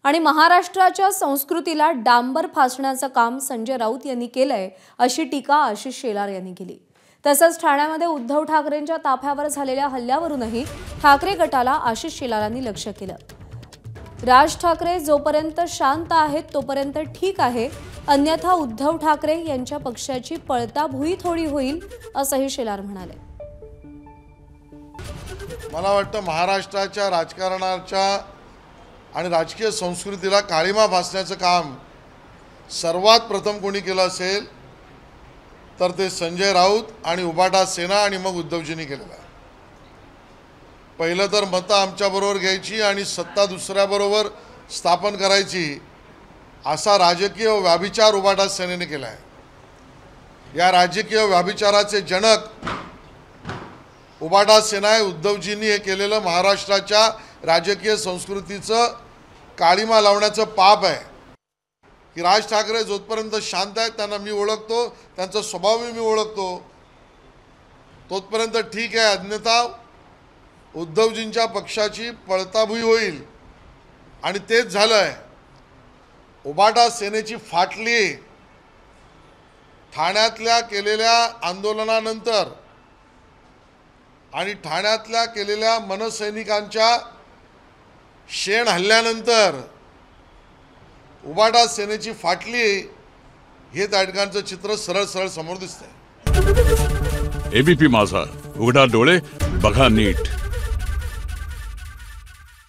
आणि महाराष्ट्राच्या संस्कृतीला डांबर फासण्याचं काम संजय राऊत यांनी केलंय अशी टीका आशिष शेलार यांनी केली। तसंच ठाण्यामध्ये उद्धव ठाकरेंच्या ताफ्यावर झालेल्या हल्ल्यावरूनही ठाकरे गटाला आशिष शेलारांनी लक्ष्य केलं। राज ठाकरे जोपर्यंत शांत आहेत तोपर्यंत ठीक आहे, अन्यथा उद्धव ठाकरे यांच्या पक्षाची पळताभुई थोडी होईल असंही शेलार म्हणाले। मला वाटतं महाराष्ट्राच्या राजकारणाच्या आणि राजकीय संस्कृतीला काळीमा फासण्याचं काम सर्वात प्रथम कोणी केलं असेल तर ते संजय राऊत आणि उबाटा सेना आणि मग उद्धवजींनी केलेलं आहे। पहिलं तर मतं आमच्याबरोबर घ्यायची आणि सत्ता दुसऱ्याबरोबर स्थापन करायची असा राजकीय व्याभिचार उबाटा सेनेने केला आहे। या राजकीय व्याभिचाराचे जनक उबाटा सेना आहे। उद्धवजींनी हे केलेलं महाराष्ट्राच्या राजकीय संस्कृतीचं काळीमा लावण्याचं पाप आहे की राज ठाकरे जोपर्यंत शांत आहेत त्यांना मी ओळखतो, त्यांचा स्वभावही मी ओळखतो, तोपर्यंत ठीक आहे, अन्यथा उद्धवजींच्या पक्षाची पळताभुई होईल आणि तेच झालंय। उबाटा सेनेची फाटली ठाण्यातल्या केलेल्या आंदोलनानंतर आणि ठाण्यातल्या केलेल्या मनसैनिकांच्या शेण हल्ल्यानंतर उबाटा सेनेची फाटली हे त्या ठिकाणचं चित्र सरळ सरळ समोर दिसतंय। एबीपी माझा, उघडा डोळे बघा नीट।